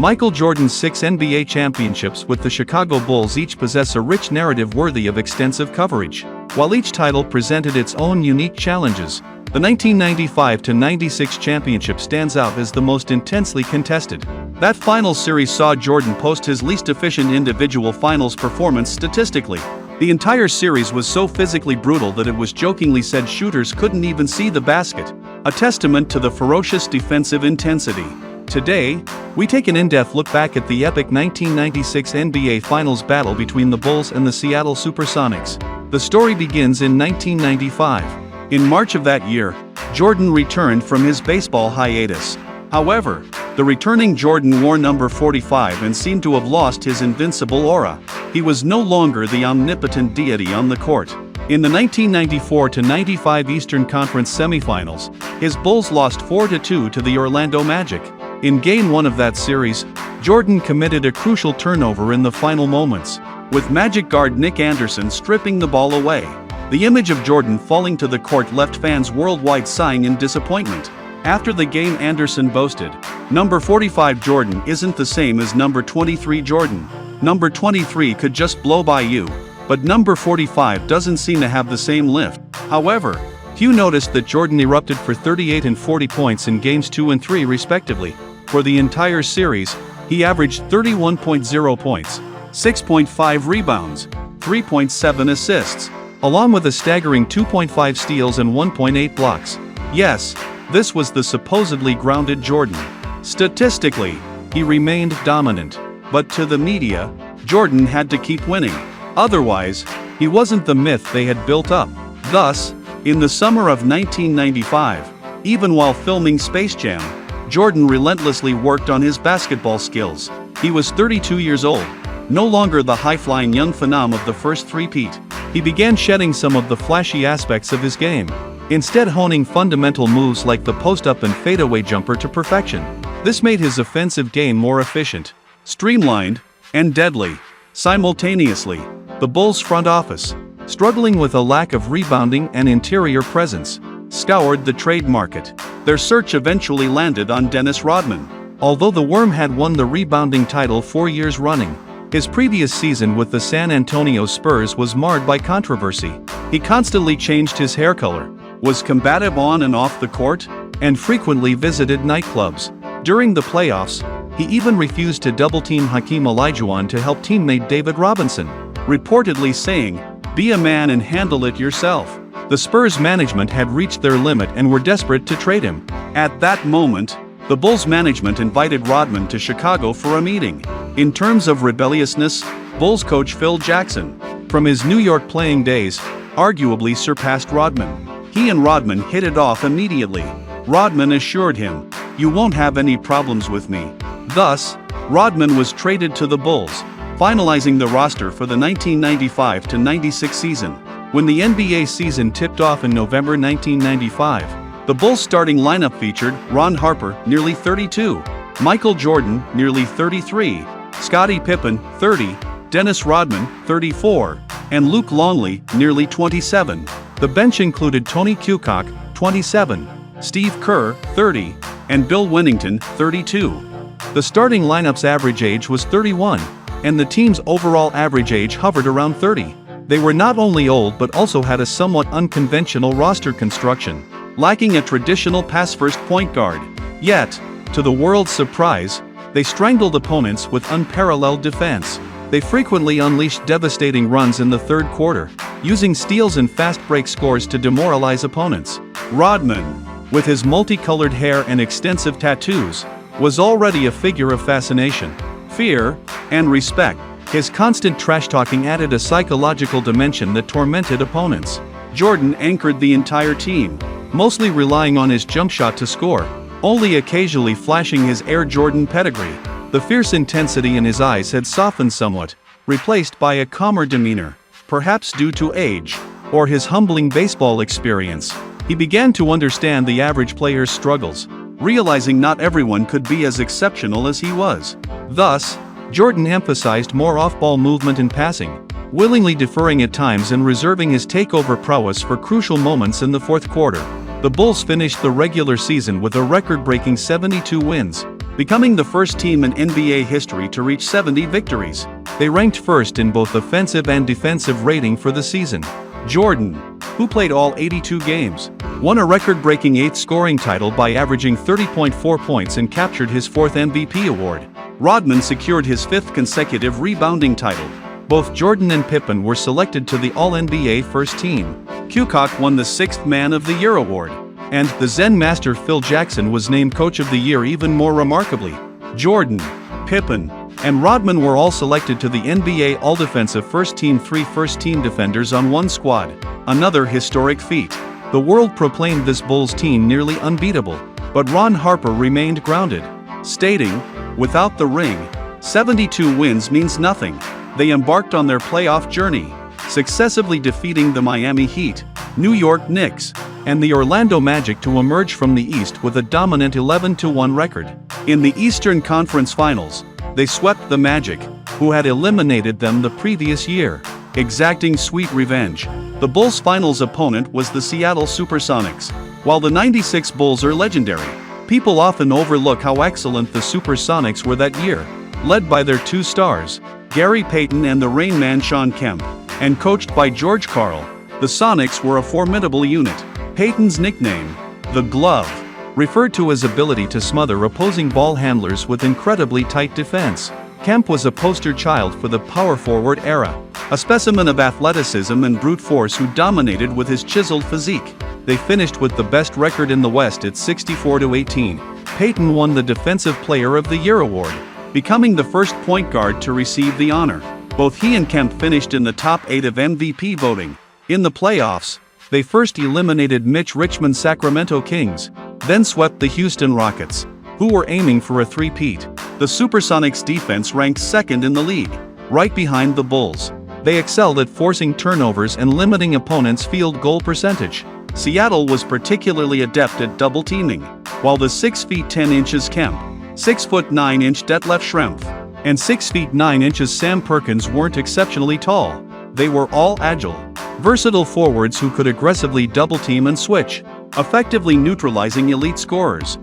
Michael Jordan's 6 NBA championships with the Chicago Bulls each possess a rich narrative worthy of extensive coverage. While each title presented its own unique challenges, the 1995-96 championship stands out as the most intensely contested. That final series saw Jordan post his least efficient individual finals performance statistically. The entire series was so physically brutal that it was jokingly said shooters couldn't even see the basket, a testament to the ferocious defensive intensity. Today, we take an in-depth look back at the epic 1996 NBA Finals battle between the Bulls and the Seattle Supersonics. The story begins in 1995. In March of that year, Jordan returned from his baseball hiatus. However, the returning Jordan wore number 45 and seemed to have lost his invincible aura. He was no longer the omnipotent deity on the court. In the 1994-95 Eastern Conference semifinals, his Bulls lost 4-2 to the Orlando Magic. In Game 1 of that series, Jordan committed a crucial turnover in the final moments, with Magic guard Nick Anderson stripping the ball away. The image of Jordan falling to the court left fans worldwide sighing in disappointment. After the game, Anderson boasted, "Number 45 Jordan isn't the same as number 23 Jordan. Number 23 could just blow by you, but number 45 doesn't seem to have the same lift." However, few noticed that Jordan erupted for 38 and 40 points in games 2 and 3 respectively. For the entire series, he averaged 31.0 points, 6.5 rebounds, 3.7 assists, along with a staggering 2.5 steals and 1.8 blocks. Yes, this was the supposedly grounded Jordan. Statistically, he remained dominant. But to the media, Jordan had to keep winning. Otherwise, he wasn't the myth they had built up. Thus, in the summer of 1995, even while filming Space Jam, Jordan relentlessly worked on his basketball skills. He was 32 years old, no longer the high-flying young phenom of the first three-peat. He began shedding some of the flashy aspects of his game, instead honing fundamental moves like the post-up and fadeaway jumper to perfection. This made his offensive game more efficient, streamlined, and deadly. Simultaneously, the Bulls front office, struggling with a lack of rebounding and interior presence, scoured the trade market. Their search eventually landed on Dennis Rodman. Although the Worm had won the rebounding title 4 years running, his previous season with the San Antonio Spurs was marred by controversy. He constantly changed his hair color, was combative on and off the court, and frequently visited nightclubs. During the playoffs, he even refused to double-team Hakeem Olajuwon to help teammate David Robinson, reportedly saying, "Be a man and handle it yourself." The Spurs management had reached their limit and were desperate to trade him. At that moment, the Bulls management invited Rodman to Chicago for a meeting. In terms of rebelliousness, Bulls coach Phil Jackson, from his New York playing days, arguably surpassed Rodman. He and Rodman hit it off immediately. Rodman assured him, "You won't have any problems with me." Thus, Rodman was traded to the Bulls, finalizing the roster for the 1995-96 season. When the NBA season tipped off in November 1995, the Bulls starting lineup featured Ron Harper, nearly 32, Michael Jordan, nearly 33, Scottie Pippen, 30, Dennis Rodman, 34, and Luke Longley, nearly 27. The bench included Tony Kukoc, 27, Steve Kerr, 30, and Bill Wennington, 32. The starting lineup's average age was 31, and the team's overall average age hovered around 30. They were not only old but also had a somewhat unconventional roster construction, lacking a traditional pass-first point guard. Yet, to the world's surprise, they strangled opponents with unparalleled defense. They frequently unleashed devastating runs in the third quarter, using steals and fast break scores to demoralize opponents. Rodman, with his multicolored hair and extensive tattoos, was already a figure of fascination, fear, and respect. His constant trash-talking added a psychological dimension that tormented opponents. Jordan anchored the entire team, mostly relying on his jump shot to score, only occasionally flashing his Air Jordan pedigree. The fierce intensity in his eyes had softened somewhat, replaced by a calmer demeanor, perhaps due to age, or his humbling baseball experience. He began to understand the average player's struggles, realizing not everyone could be as exceptional as he was. Thus, Jordan emphasized more off-ball movement and passing, willingly deferring at times and reserving his takeover prowess for crucial moments in the fourth quarter. The Bulls finished the regular season with a record-breaking 72 wins. becoming the first team in NBA history to reach 70 victories. They ranked first in both offensive and defensive rating for the season. Jordan, who played all 82 games, won a record-breaking 8th scoring title by averaging 30.4 points and captured his 4th MVP award. Rodman secured his 5th consecutive rebounding title. Both Jordan and Pippen were selected to the All-NBA First Team. Kukoc won the 6th Man of the Year award. And the Zen master Phil Jackson was named Coach of the Year. Even more remarkably, Jordan, Pippen, and Rodman were all selected to the NBA All-Defensive First Team, 3 first-team defenders on one squad. Another historic feat. The world proclaimed this Bulls team nearly unbeatable, but Ron Harper remained grounded, stating, "Without the ring, 72 wins means nothing." They embarked on their playoff journey, successively defeating the Miami Heat, New York Knicks, and the Orlando Magic to emerge from the East with a dominant 11-1 record. In the Eastern Conference Finals, they swept the Magic, who had eliminated them the previous year, exacting sweet revenge. The Bulls' finals opponent was the Seattle Supersonics. While the '96 Bulls are legendary, people often overlook how excellent the Supersonics were that year, led by their 2 stars, Gary Payton and the Rain Man Shawn Kemp, and coached by George Karl. The Sonics were a formidable unit. Payton's nickname, the Glove, referred to his ability to smother opposing ball handlers with incredibly tight defense. Kemp was a poster child for the power forward era, a specimen of athleticism and brute force who dominated with his chiseled physique. They finished with the best record in the West at 64-18. Payton won the Defensive Player of the Year award, becoming the first point guard to receive the honor. Both he and Kemp finished in the top 8 of MVP voting. In the playoffs, they first eliminated Mitch Richmond's Sacramento Kings, then swept the Houston Rockets, who were aiming for a three-peat. The Supersonics' defense ranked 2nd in the league, right behind the Bulls. They excelled at forcing turnovers and limiting opponents' field goal percentage. Seattle was particularly adept at double teaming, while the 6 feet 10 inches Kemp, 6 foot 9 inch Detlef Schrempf, and 6 feet 9 inches Sam Perkins weren't exceptionally tall. They were all agile, versatile forwards who could aggressively double-team and switch, effectively neutralizing elite scorers.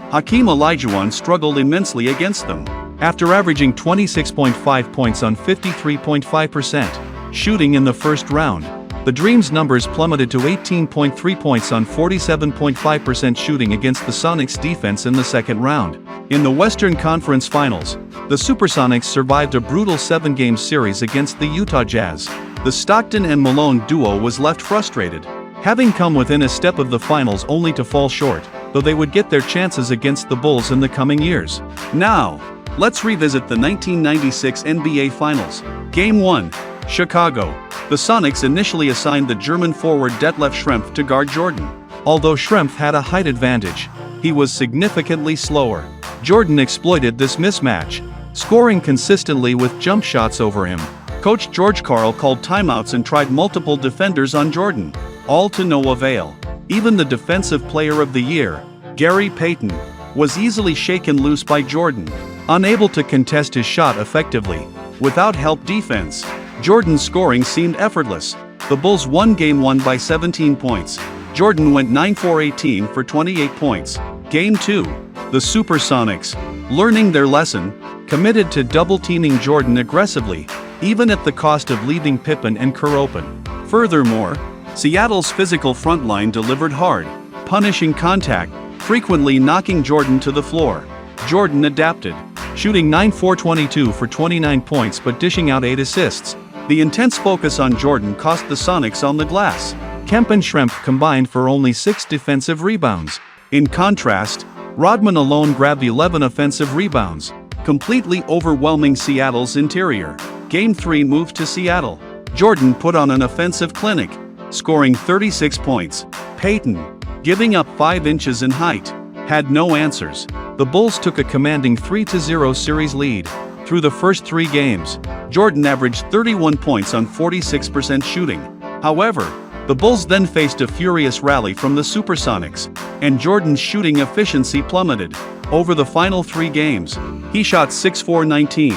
Hakeem Olajuwon struggled immensely against them. After averaging 26.5 points on 53.5% shooting in the first round, the Dream's numbers plummeted to 18.3 points on 47.5% shooting against the Sonics defense in the second round. In the Western Conference Finals, the Supersonics survived a brutal 7-game series against the Utah Jazz. The Stockton and Malone duo was left frustrated, having come within a step of the finals only to fall short, though they would get their chances against the Bulls in the coming years. Now, let's revisit the 1996 NBA Finals. Game 1, Chicago. The Sonics initially assigned the German forward Detlef Schrempf to guard Jordan. Although Schrempf had a height advantage, he was significantly slower. Jordan exploited this mismatch, scoring consistently with jump shots over him. Coach George Karl called timeouts and tried multiple defenders on Jordan, all to no avail. Even the Defensive Player of the Year, Gary Payton, was easily shaken loose by Jordan, unable to contest his shot effectively. Without help defense, Jordan's scoring seemed effortless. The Bulls won Game 1 by 17 points. Jordan went 9-for-18 for 28 points. Game 2, the Supersonics, learning their lesson, committed to double-teaming Jordan aggressively, even at the cost of leaving Pippen and Kerr open. Furthermore, Seattle's physical frontline delivered hard, punishing contact, frequently knocking Jordan to the floor. Jordan adapted, shooting 9-for-22 for 29 points but dishing out 8 assists. The intense focus on Jordan cost the Sonics on the glass. Kemp and Schrempf combined for only 6 defensive rebounds. In contrast, Rodman alone grabbed 11 offensive rebounds, completely overwhelming Seattle's interior. Game 3 moved to Seattle. Jordan put on an offensive clinic, scoring 36 points. Payton, giving up 5 inches in height, had no answers. The Bulls took a commanding 3-0 series lead. Through the first 3 games, Jordan averaged 31 points on 46% shooting. However, the Bulls then faced a furious rally from the Supersonics, and Jordan's shooting efficiency plummeted. Over the final 3 games, he shot 6-for-19,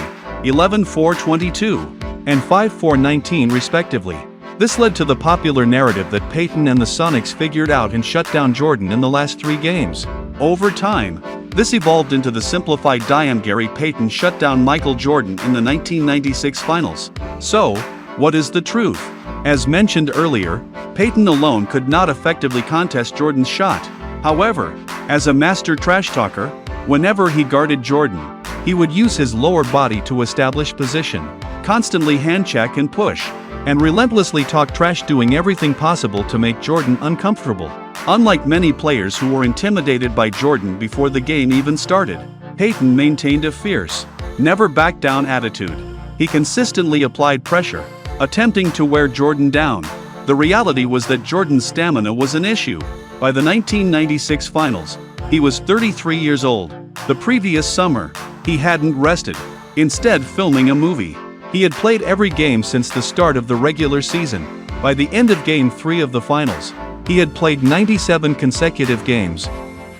11-for-22, and 5-for-19 respectively. This led to the popular narrative that Payton and the Sonics figured out and shut down Jordan in the last 3 games. Over time, This evolved into the simplified diam. Gary Payton shut down Michael Jordan in the 1996 finals. So, what is the truth? As mentioned earlier, Payton alone could not effectively contest Jordan's shot. However, as a master trash talker, whenever he guarded Jordan, he would use his lower body to establish position, constantly hand-check and push, and relentlessly talk trash, doing everything possible to make Jordan uncomfortable. Unlike many players who were intimidated by Jordan before the game even started, Payton maintained a fierce, never-back-down attitude. He consistently applied pressure, attempting to wear Jordan down. The reality was that Jordan's stamina was an issue. By the 1996 finals, he was 33 years old. The previous summer, he hadn't rested, instead filming a movie. He had played every game since the start of the regular season. By the end of Game 3 of the finals, he had played 97 consecutive games.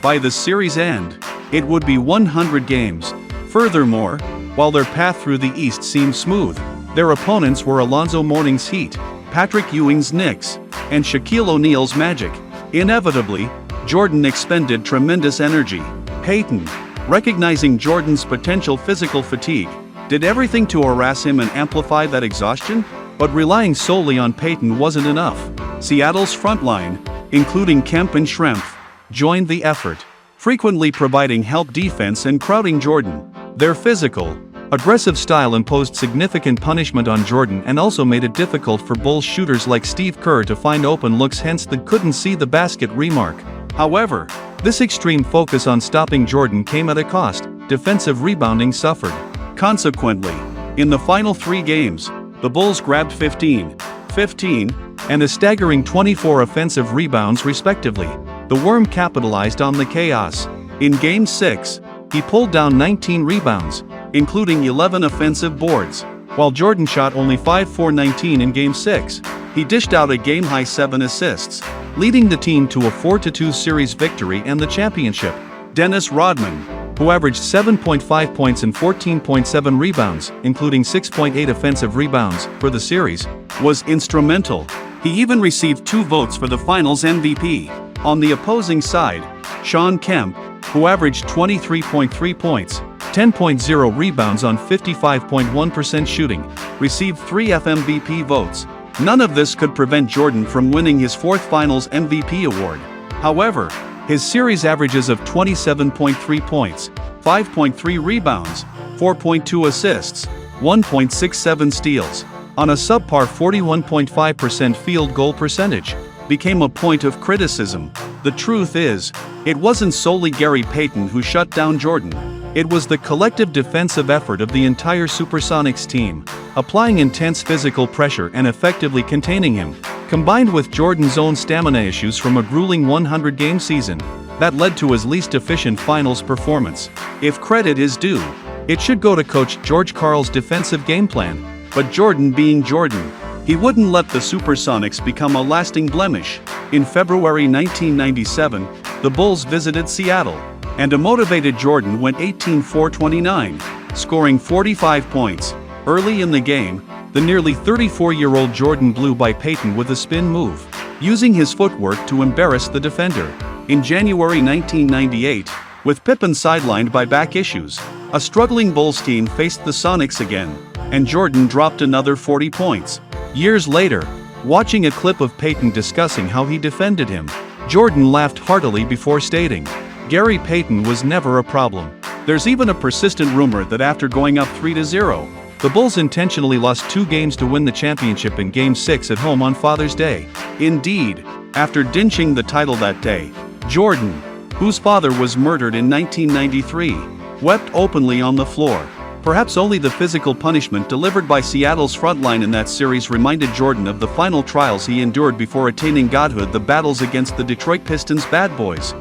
By the series end, it would be 100 games. Furthermore, while their path through the East seemed smooth, their opponents were Alonzo Mourning's Heat, Patrick Ewing's Knicks, and Shaquille O'Neal's Magic. Inevitably, Jordan expended tremendous energy. Payton, recognizing Jordan's potential physical fatigue, did everything to harass him and amplify that exhaustion. But relying solely on Payton wasn't enough. Seattle's front line, including Kemp and Schrempf, joined the effort, frequently providing help defense and crowding Jordan. Their physical, aggressive style imposed significant punishment on Jordan and also made it difficult for Bulls shooters like Steve Kerr to find open looks, hence the "couldn't see the basket" remark. However, this extreme focus on stopping Jordan came at a cost. Defensive rebounding suffered. Consequently, in the final 3 games, the Bulls grabbed 15, 15, and a staggering 24 offensive rebounds respectively. The Worm capitalized on the chaos. In Game 6, he pulled down 19 rebounds, including 11 offensive boards. While Jordan shot only 5-for-19 in Game 6, he dished out a game-high 7 assists, leading the team to a 4-2 series victory and the championship. Dennis Rodman, who averaged 7.5 points and 14.7 rebounds, including 6.8 offensive rebounds, for the series, was instrumental. He even received 2 votes for the Finals MVP. On the opposing side, Shawn Kemp, who averaged 23.3 points, 10.0 rebounds on 55.1% shooting, received 3 FMVP votes. None of this could prevent Jordan from winning his 4th Finals MVP award. However, his series averages of 27.3 points, 5.3 rebounds, 4.2 assists, 1.67 steals, on a subpar 41.5% field goal percentage, became a point of criticism. The truth is, it wasn't solely Gary Payton who shut down Jordan. It was the collective defensive effort of the entire Supersonics team, applying intense physical pressure and effectively containing him, combined with Jordan's own stamina issues from a grueling 100-game season, that led to his least efficient finals performance. If credit is due, it should go to Coach George Karl's defensive game plan. But Jordan being Jordan, he wouldn't let the Supersonics become a lasting blemish. In February 1997, the Bulls visited Seattle, and a motivated Jordan went 18-for-29, scoring 45 points. Early in the game, the nearly 34-year-old Jordan blew by Payton with a spin move, using his footwork to embarrass the defender. In January 1998, with Pippen sidelined by back issues, a struggling Bulls team faced the Sonics again, and Jordan dropped another 40 points. Years later, watching a clip of Payton discussing how he defended him, Jordan laughed heartily before stating, "Gary Payton was never a problem." There's even a persistent rumor that after going up 3-0, the Bulls intentionally lost 2 games to win the championship in Game 6 at home on Father's Day. Indeed, after dinching the title that day, Jordan, whose father was murdered in 1993, wept openly on the floor. Perhaps only the physical punishment delivered by Seattle's frontline in that series reminded Jordan of the final trials he endured before attaining godhood, the battles against the Detroit Pistons' bad boys.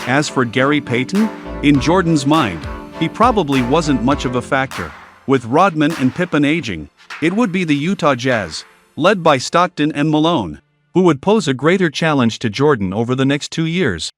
As for Gary Payton, in Jordan's mind, he probably wasn't much of a factor. With Rodman and Pippen aging, it would be the Utah Jazz, led by Stockton and Malone, who would pose a greater challenge to Jordan over the next 2 years.